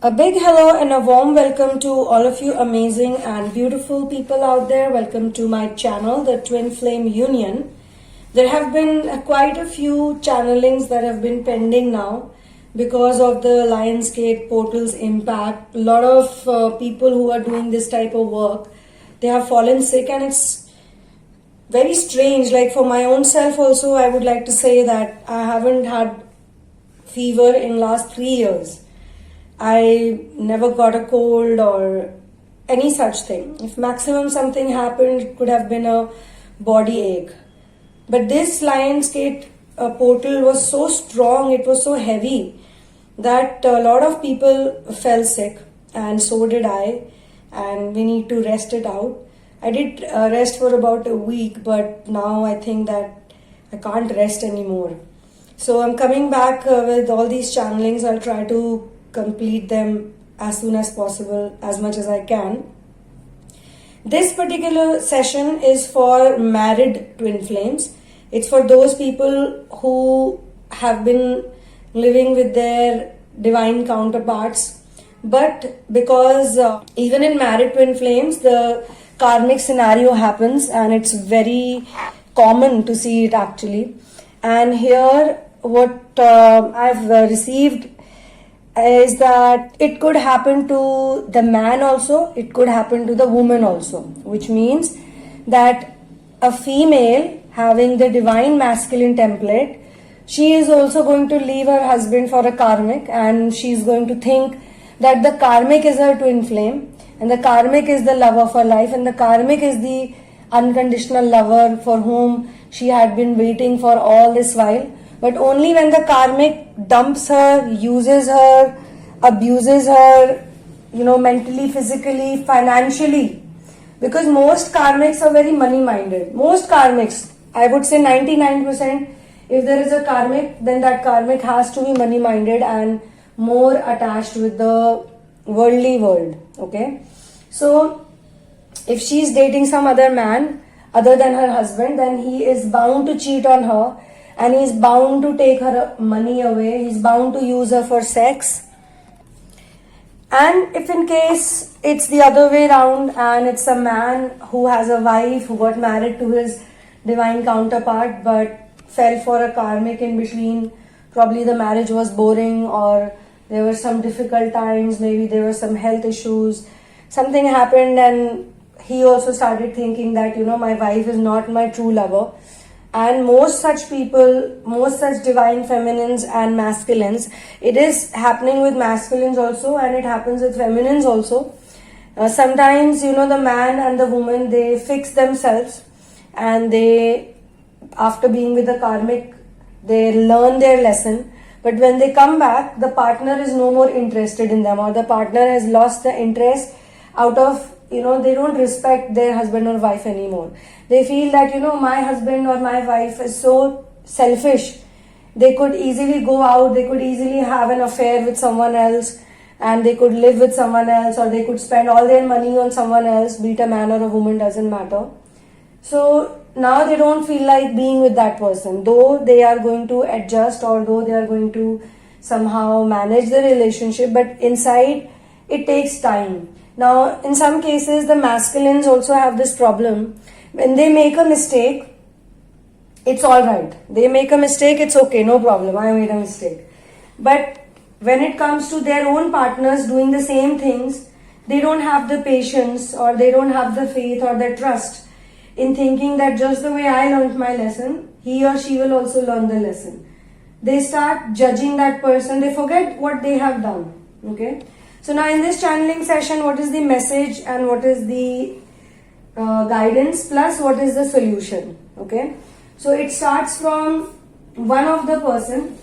A big hello and a warm welcome to all of you amazing and beautiful people out there. Welcome to my channel, the Twin Flame Union. There have been quite a few channelings that have been pending now because of the Lionsgate portal's impact. A lot of people who are doing this type of work, they have fallen sick, and it's very strange. Like for my own self also, I would like to say that I haven't had fever in last 3 years. I never got a cold or any such thing. If maximum something happened, it could have been a body ache. But this Lionsgate portal was so strong, it was so heavy that a lot of people fell sick, and so did I, and we need to rest it out. I did rest for about a week, but now I think that I can't rest anymore. So I'm coming back with all these channelings. I'll try to complete them as soon as possible, as much as I can. This particular session is for married twin flames. It's for those people who have been living with their divine counterparts, but because even in married twin flames, the karmic scenario happens, and it's very common to see it actually. And here what I've received is that it could happen to the man also, it could happen to the woman also, which means that a female having the divine masculine template, she is also going to leave her husband for a karmic, and she is going to think that the karmic is her twin flame, and the karmic is the love of her life, and the karmic is the unconditional lover for whom she had been waiting for all this while. But only when the karmic dumps her, uses her, abuses her, mentally, physically, financially. Because most karmics are very money minded. Most karmics, I would say 99%, if there is a karmic, then that karmic has to be money minded and more attached with the worldly world. Okay. So if she is dating some other man other than her husband, then he is bound to cheat on her. And he's bound to take her money away. He's bound to use her for sex. And if in case it's the other way around, and it's a man who has a wife who got married to his divine counterpart but fell for a karmic in between, probably the marriage was boring, or there were some difficult times, maybe there were some health issues, something happened, and he also started thinking that, my wife is not my true lover. And most such people, most such divine feminines and masculines, it is happening with masculines also, and it happens with feminines also. Sometimes, the man and the woman, they fix themselves, and they, after being with the karmic, they learn their lesson. But when they come back, the partner is no more interested in them, or the partner has lost the interest out of, they don't respect their husband or wife anymore. They feel that, my husband or my wife is so selfish. They could easily go out, they could easily have an affair with someone else, and they could live with someone else, or they could spend all their money on someone else, be it a man or a woman, doesn't matter. So now they don't feel like being with that person, though they are going to adjust, or though they are going to somehow manage the relationship, but inside it takes time. Now, in some cases, the masculines also have this problem. When they make a mistake, it's alright. They make a mistake, it's okay, no problem, I made a mistake. But when it comes to their own partners doing the same things, they don't have the patience, or they don't have the faith or the trust in thinking that just the way I learned my lesson, he or she will also learn the lesson. They start judging that person, they forget what they have done. Okay. So now in this channeling session, what is the message and what is the guidance, plus what is the solution? Okay. So it starts from one of the person,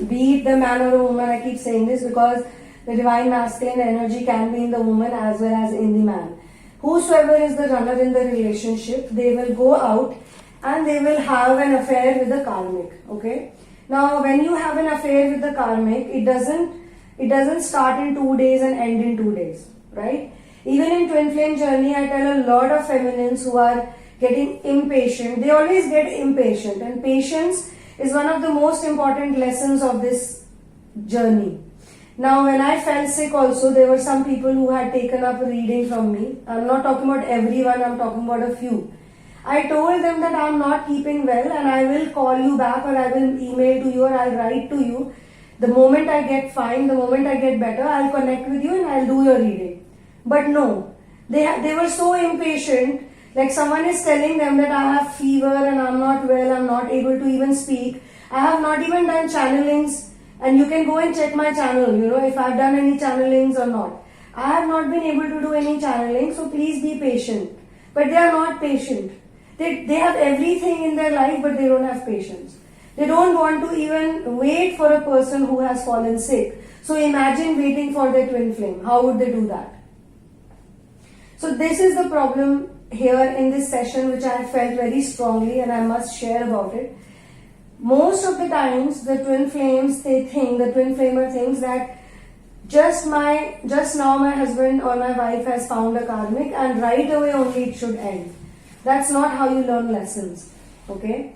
be it the man or a woman. I keep saying this because the divine masculine energy can be in the woman as well as in the man. Whosoever is the runner in the relationship, they will go out and they will have an affair with the karmic. Okay. Now when you have an affair with the karmic, it doesn't start in 2 days and end in 2 days, right? Even in Twin Flame Journey, I tell a lot of feminines who are getting impatient. They always get impatient, and patience is one of the most important lessons of this journey. Now, when I fell sick also, there were some people who had taken up a reading from me. I'm not talking about everyone, I'm talking about a few. I told them that I'm not keeping well and I will call you back, or I will email to you, or I'll write to you. The moment I get fine, the moment I get better, I'll connect with you and I'll do your reading. But no, they were so impatient. Like someone is telling them that I have fever and I'm not well, I'm not able to even speak. I have not even done channelings, and you can go and check my channel, if I've done any channelings or not. I have not been able to do any channeling, so please be patient. But they are not patient. They have everything in their life, but they don't have patience. They don't want to even wait for a person who has fallen sick. So imagine waiting for their twin flame. How would they do that? So this is the problem here in this session, which I felt very strongly and I must share about it. Most of the times the twin flamer thinks that just now my husband or my wife has found a karmic and right away only it should end. That's not how you learn lessons. Okay?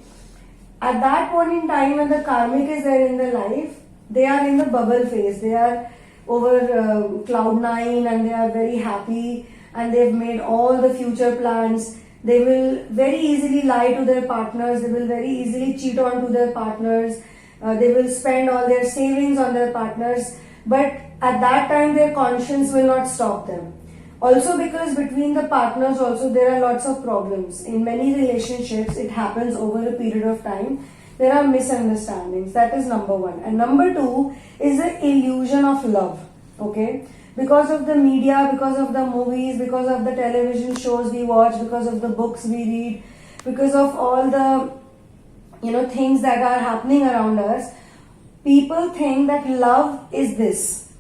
At that point in time when the karmic is there in their life, they are in the bubble phase. They are over cloud nine and they are very happy and they've made all the future plans. They will very easily lie to their partners. They will very easily cheat on to their partners. They will spend all their savings on their partners. But at that time, their conscience will not stop them. Also, because between the partners also there are lots of problems. In many relationships, it happens over a period of time. There are misunderstandings. That is number one. And number two is the illusion of love. Okay? Because of the media, because of the movies, because of the television shows we watch, because of the books we read, because of all the things that are happening around us, people think that love is this.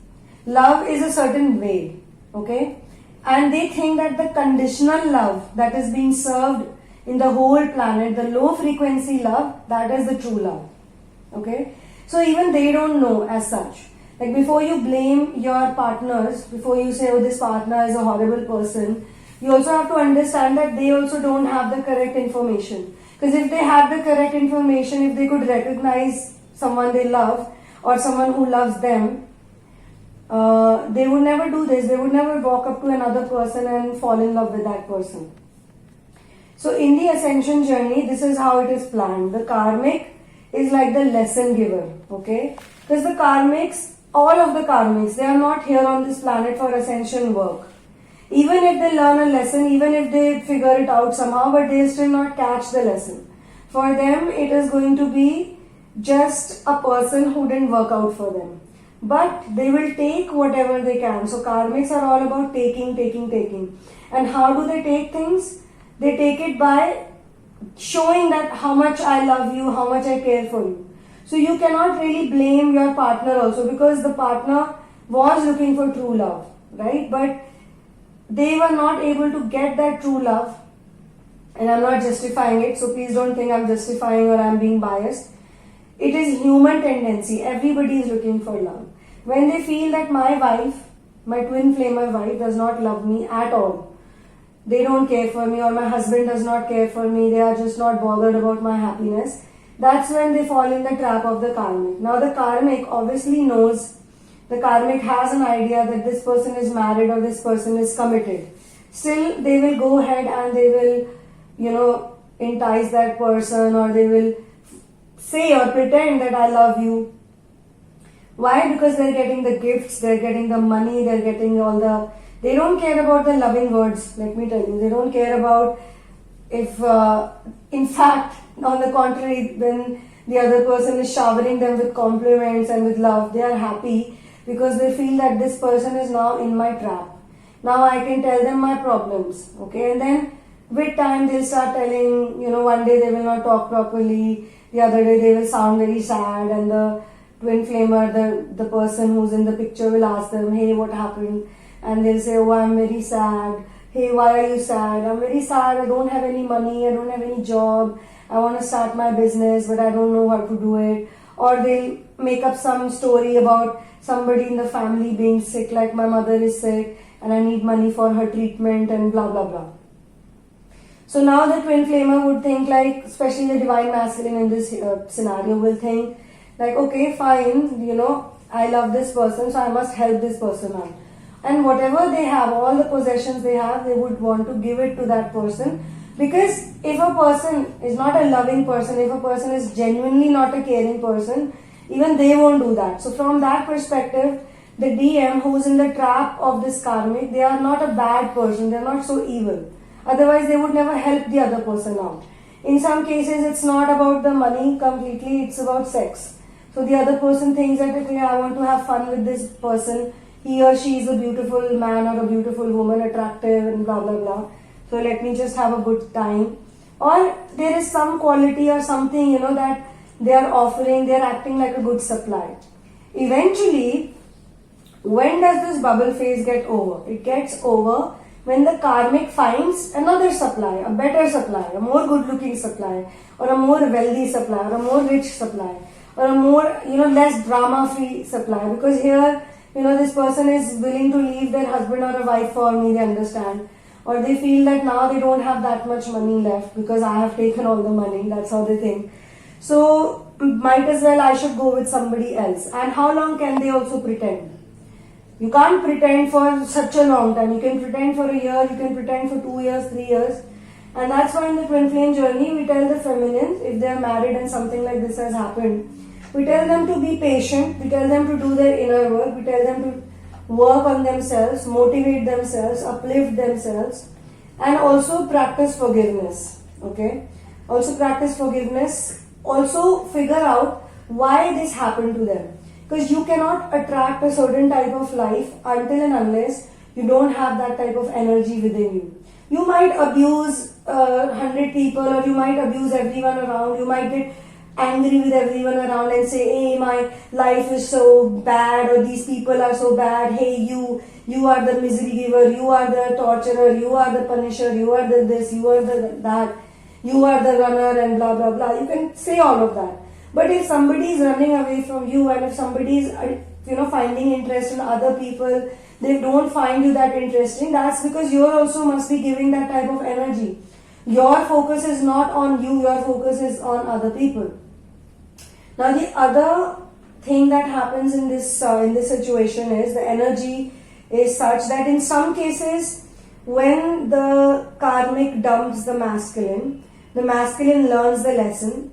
Love is a certain way. Okay? And they think that the conditional love that is being served in the whole planet, the low frequency love, that is the true love. Okay? So even they don't know as such. Like before you blame your partners, before you say, oh, this partner is a horrible person, you also have to understand that they also don't have the correct information. Because if they had the correct information, if they could recognize someone they love or someone who loves them, they would never do this. They would never walk up to another person and fall in love with that person. So in the ascension journey, this is how it is planned. The karmic is like the lesson giver. Okay? Because the karmics, all of the karmics, they are not here on this planet for ascension work. Even if they learn a lesson, even if they figure it out somehow, but they still not catch the lesson. For them, it is going to be just a person who didn't work out for them. But they will take whatever they can. So karmics are all about taking. And how do they take things? They take it by showing that how much I love you, how much I care for you. So you cannot really blame your partner also, because the partner was looking for true love, right? But they were not able to get that true love. And I'm not justifying it, so please don't think I'm justifying or I'm being biased. It is human tendency. Everybody is looking for love. When they feel that my wife, my twin flamer wife, does not love me at all, they don't care for me, or my husband does not care for me, they are just not bothered about my happiness, that's when they fall in the trap of the karmic. Now the karmic obviously knows, the karmic has an idea that this person is married or this person is committed. Still, they will go ahead and they will, entice that person, or they will say or pretend that I love you. Why? Because they're getting the gifts, they're getting the money, they're getting they don't care about the loving words, let me tell you. They don't care about if, in fact, on the contrary, when the other person is showering them with compliments and with love, they are happy because they feel that this person is now in my trap. Now I can tell them my problems, okay? And then with time they'll start telling, one day they will not talk properly, the other day they will sound very sad, and the twin flamer, the person who's in the picture, will ask them, hey, what happened? And they'll say, oh, I'm very sad. Hey, why are you sad? I'm very sad. I don't have any money. I don't have any job. I want to start my business, but I don't know how to do it. Or they'll make up some story about somebody in the family being sick, like my mother is sick and I need money for her treatment and blah, blah, blah. So now the twin flamer would think, like, especially the divine masculine in this scenario will think like, okay, fine, I love this person, so I must help this person out. And whatever they have, all the possessions they have, they would want to give it to that person. Because if a person is not a loving person, if a person is genuinely not a caring person, even they won't do that. So from that perspective, the DM who's in the trap of this karmic, they are not a bad person, they're not so evil. Otherwise, they would never help the other person out. In some cases, it's not about the money completely, it's about sex. So the other person thinks that, okay, I want to have fun with this person. He or she is a beautiful man or a beautiful woman, attractive and blah blah blah. So let me just have a good time. Or there is some quality or something, that they are offering, they are acting like a good supply. Eventually, when does this bubble phase get over? It gets over when the karmic finds another supply, a better supply, a more good looking supply, or a more wealthy supply, or a more rich supply, or a more, less drama free supply. Because here, this person is willing to leave their husband or a wife for me, they understand. Or they feel that now they don't have that much money left because I have taken all the money, that's how they think. So, might as well I should go with somebody else. And how long can they also pretend? You can't pretend for such a long time. You can pretend for a year, you can pretend for 2 years, 3 years. And that's why in the twin flame journey, we tell the feminines, if they are married and something like this has happened, we tell them to be patient, we tell them to do their inner work, we tell them to work on themselves, motivate themselves, uplift themselves, and also practice forgiveness. Okay? Also practice forgiveness. Also figure out why this happened to them. Because you cannot attract a certain type of life until and unless you don't have that type of energy within you. You might abuse 100 people, or you might abuse everyone around. You might get angry with everyone around and say, hey, my life is so bad, or these people are so bad. Hey, you are the misery giver, you are the torturer, you are the punisher, you are the this, you are the that, you are the runner, and blah blah blah. You can say all of that. But if somebody is running away from you, and if somebody is finding interest in other people, they don't find you that interesting, that's because you also must be giving that type of energy. Your focus is not on you, your focus is on other people. Now the other thing that happens in this situation is the energy is such that in some cases, when the karmic dumps the masculine learns the lesson,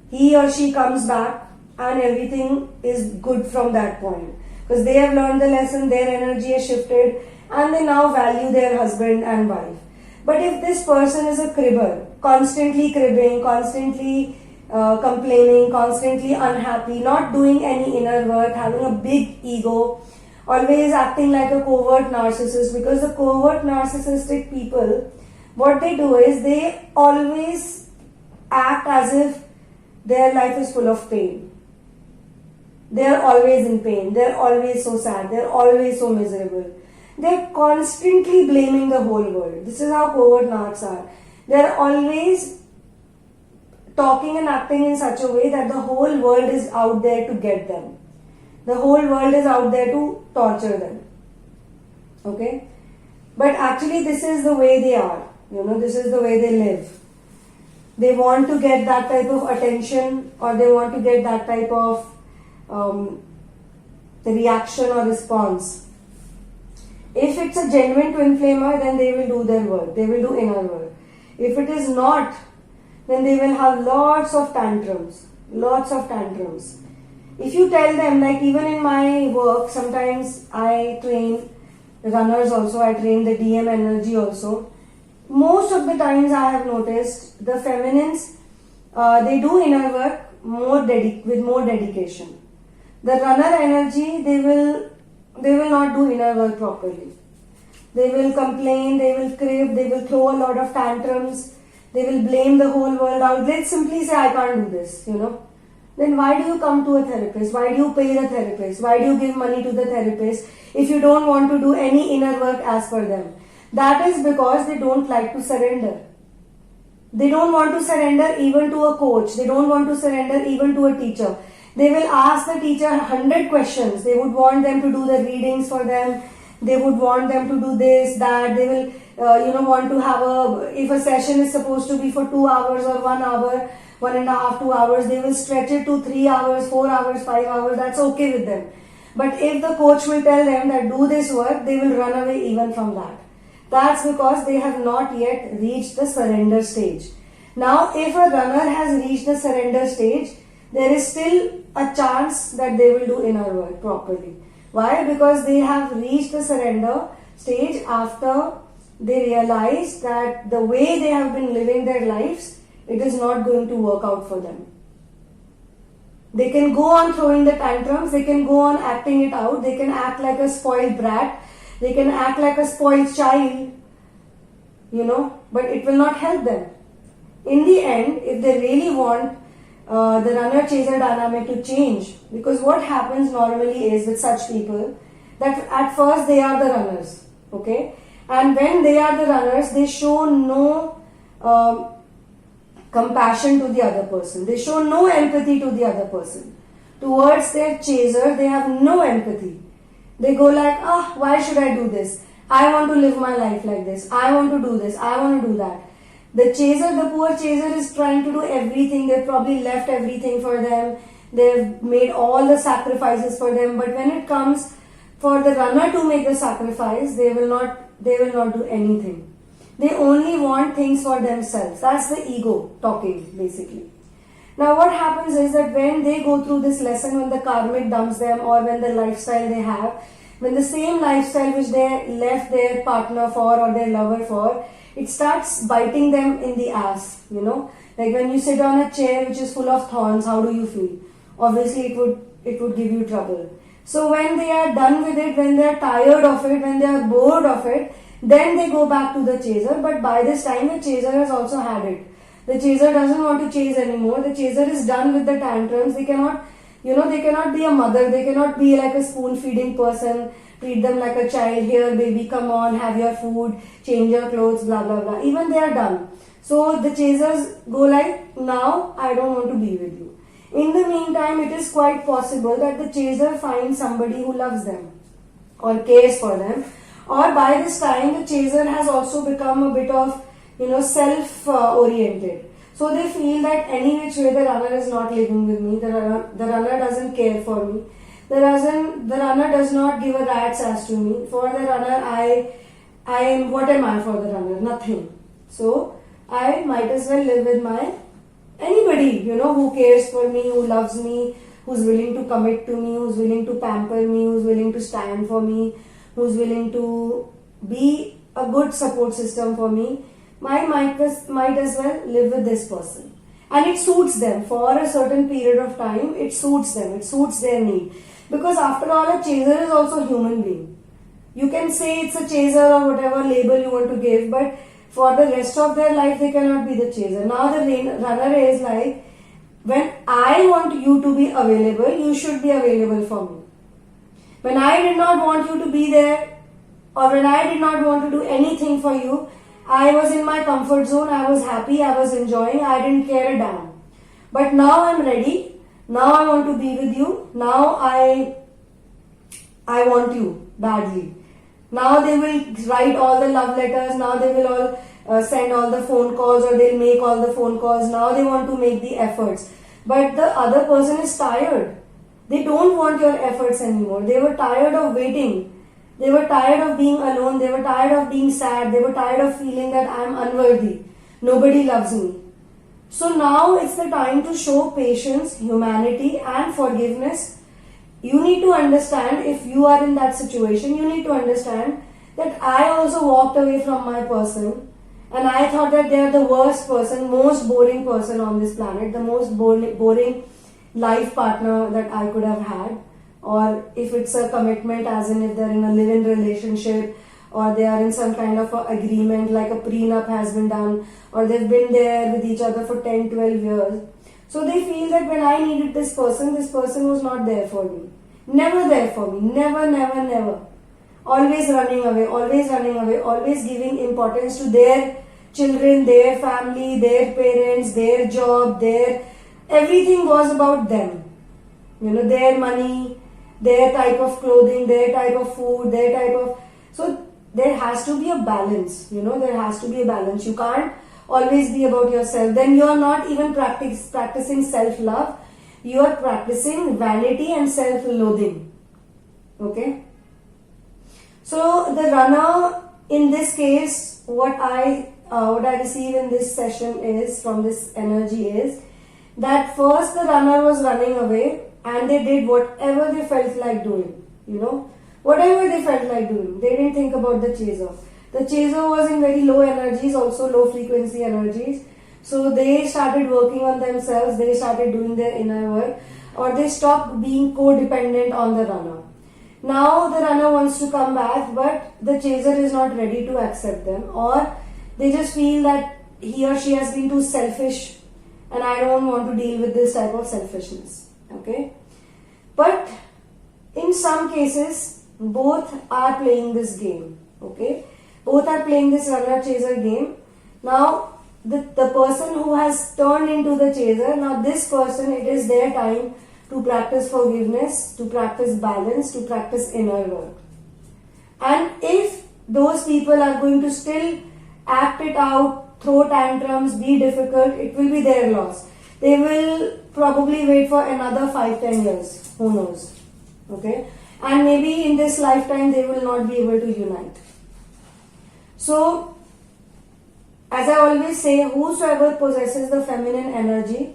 he or she comes back and everything is good from that point. Because they have learned the lesson, their energy has shifted, and they now value their husband and wife. But if this person is a cribber, constantly cribbing, constantly complaining, constantly unhappy, not doing any inner work, having a big ego, always acting like a covert narcissist, because the covert narcissistic people, what they do is they always act as if their life is full of pain. They are always in pain. They are always so sad. They are always so miserable. They are constantly blaming the whole world. This is how covert narcs are. They are always talking and acting in such a way that the whole world is out there to get them. The whole world is out there to torture them. Okay? But actually this is the way they are. This is the way they live. They want to get that type of attention, or they want to get that type of reaction or response. If it's a genuine twin flamer, then they will do their work. They will do inner work. If it is not, then they will have lots of tantrums. Lots of tantrums. If you tell them, like even in my work, sometimes I train runners also, I train the DM energy also. Most of the times I have noticed the feminines, they do inner work with more dedication. The runner energy, they will not do inner work properly. They will complain, they will crib, they will throw a lot of tantrums, they will blame the whole world out. Let's simply say, I can't do this, Then why do you come to a therapist? Why do you pay the therapist? Why do you give money to the therapist if you don't want to do any inner work as per them? That is because they don't like to surrender. They don't want to surrender even to a coach. They don't want to surrender even to a teacher. They will ask the teacher 100 questions. They would want them to do the readings for them. They would want them to do this, that. They will, want to have if a session is supposed to be for 2 hours or 1 hour, 1.5, 2 hours, they will stretch it to 3 hours, 4 hours, 5 hours. That's okay with them. But if the coach will tell them that do this work, they will run away even from that. That's because they have not yet reached the surrender stage. Now, if a runner has reached the surrender stage, there is still a chance that they will do inner work properly. Why? Because they have reached the surrender stage after they realize that the way they have been living their lives, it is not going to work out for them. They can go on throwing the tantrums, they can go on acting it out, they can act like a spoiled brat, they can act like a spoiled child, but it will not help them. In the end, if they really want the runner-chaser dynamic to change, because what happens normally is with such people, that at first they are the runners, okay? And when they are the runners, they show no compassion to the other person. They show no empathy to the other person. Towards their chaser, they have no empathy. They go like, why should I do this? I want to live my life like this. I want to do this. I want to do that. The poor chaser is trying to do everything. They've probably left everything for them. They've made all the sacrifices for them. But when it comes for the runner to make the sacrifice, they will not do anything. They only want things for themselves. That's the ego talking, basically. Now what happens is that when they go through this lesson, when the karmic dumps them, or when the lifestyle they have, when the same lifestyle which they left their partner for or their lover for, it starts biting them in the ass, Like when you sit on a chair which is full of thorns, how do you feel? Obviously it would give you trouble. So when they are done with it, when they are tired of it, when they are bored of it, then they go back to the chaser. But by this time the chaser has also had it. The chaser doesn't want to chase anymore. The chaser is done with the tantrums. They cannot be a mother. They cannot be like a spoon feeding person. Treat them like a child. Here baby, come on, have your food, change your clothes, blah blah blah. Even they are done. So the chasers go like, now I don't want to be with you. In the meantime, it is quite possible that the chaser finds somebody who loves them or cares for them. Or by this time, the chaser has also become a bit of, self-oriented. So they feel that any which way the runner is not living with me, the runner doesn't care for me, the runner does not give a rat's ass to me. For the runner, what am I for the runner? Nothing. So I might as well live with anybody, who cares for me, who loves me, who's willing to commit to me, who's willing to pamper me, who's willing to stand for me, who's willing to be a good support system for me. I might as well live with this person. And it suits them for a certain period of time. It suits them. It suits their need. Because after all, a chaser is also a human being. You can say it's a chaser or whatever label you want to give, but for the rest of their life, they cannot be the chaser. Now the runner is like, when I want you to be available, you should be available for me. When I did not want you to be there, or when I did not want to do anything for you, I was in my comfort zone, I was happy, I was enjoying, I didn't care a damn. But now I'm ready, now I want to be with you, now I want you badly. Now they will write all the love letters, now they will all send all the phone calls, or they'll make all the phone calls, now they want to make the efforts. But the other person is tired. They don't want your efforts anymore. They were tired of waiting. They were tired of being alone. They were tired of being sad. They were tired of feeling that I am unworthy. Nobody loves me. So now it's the time to show patience, humanity and forgiveness. You need to understand, if you are in that situation, you need to understand that I also walked away from my person and I thought that they are the worst person, most boring person on this planet, the most boring life partner that I could have had. Or if it's a commitment, as in if they're in a live-in relationship, or they are in some kind of a agreement like a prenup has been done, or they've been there with each other for 10, 12 years. So they feel that when I needed this person was not there for me. Never there for me. Never, never, never. Always running away, always running away, always giving importance to their children, their family, their parents, their job, everything was about them. Their money, their type of clothing, their type of food, so there has to be a balance, there has to be a balance. You can't always be about yourself. Then you are not even practicing self-love. You are practicing vanity and self-loathing. Okay. So the runner, in this case, what I receive in this session is, from this energy, is that first the runner was running away and they did whatever they felt like doing. Whatever they felt like doing. They didn't think about the chaser. The chaser was in very low energies, also low frequency energies. So they started working on themselves, they started doing their inner work, or they stopped being codependent on the runner. Now the runner wants to come back, but the chaser is not ready to accept them, or they just feel that he or she has been too selfish and I don't want to deal with this type of selfishness. Okay? But in some cases, both are playing this game. Okay? Both are playing this runner-chaser game. Now, the person who has turned into the chaser, now this person, it is their time to practice forgiveness, to practice balance, to practice inner work. And if those people are going to still act it out, throw tantrums, be difficult, it will be their loss. They will probably wait for another 5-10 years. Who knows? Okay? And maybe in this lifetime they will not be able to unite. So, as I always say, whosoever possesses the feminine energy,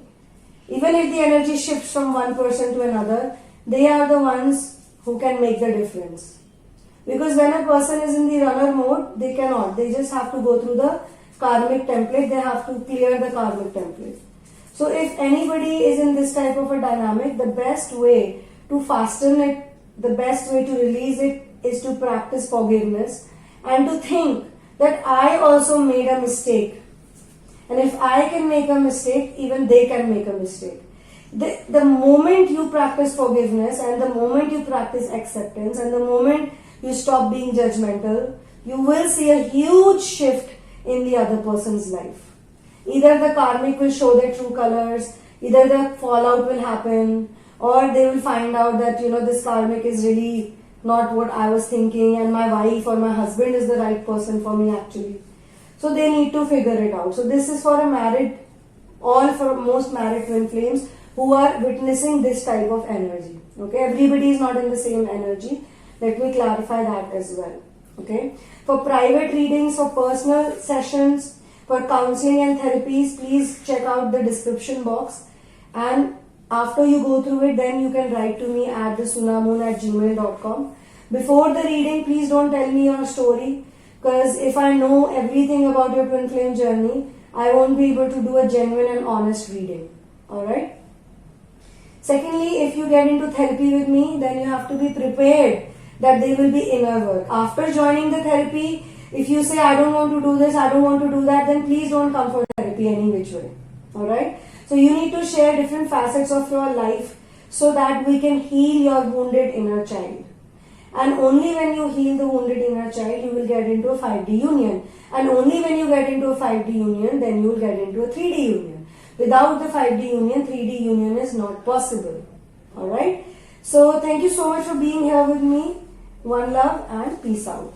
even if the energy shifts from one person to another, they are the ones who can make the difference. Because when a person is in the runner mode, they cannot. They just have to go through the karmic template. They have to clear the karmic template. So if anybody is in this type of a dynamic, the best way to fasten it, the best way to release it is to practice forgiveness and to think that I also made a mistake. And if I can make a mistake, even they can make a mistake. The moment you practice forgiveness and the moment you practice acceptance and the moment you stop being judgmental, you will see a huge shift in the other person's life. Either the karmic will show their true colors, either the fallout will happen, or they will find out that, this karmic is really not what I was thinking and my wife or my husband is the right person for me actually. So they need to figure it out. So this is for for most married twin flames who are witnessing this type of energy. Okay, everybody is not in the same energy. Let me clarify that as well. Okay, for private readings, for personal sessions, for counseling and therapies, please check out the description box, and after you go through it, then you can write to me at thesunamoon@gmail.com. Before the reading, please don't tell me your story, because if I know everything about your twin flame journey, I won't be able to do a genuine and honest reading. Alright? Secondly, if you get into therapy with me, then you have to be prepared that there will be inner work. After joining the therapy, if you say, I don't want to do this, I don't want to do that, then please don't come for therapy any which way. Alright? So you need to share different facets of your life so that we can heal your wounded inner child. And only when you heal the wounded inner child, you will get into a 5D union. And only when you get into a 5D union, then you will get into a 3D union. Without the 5D union, 3D union is not possible. Alright? So thank you so much for being here with me. One love and peace out.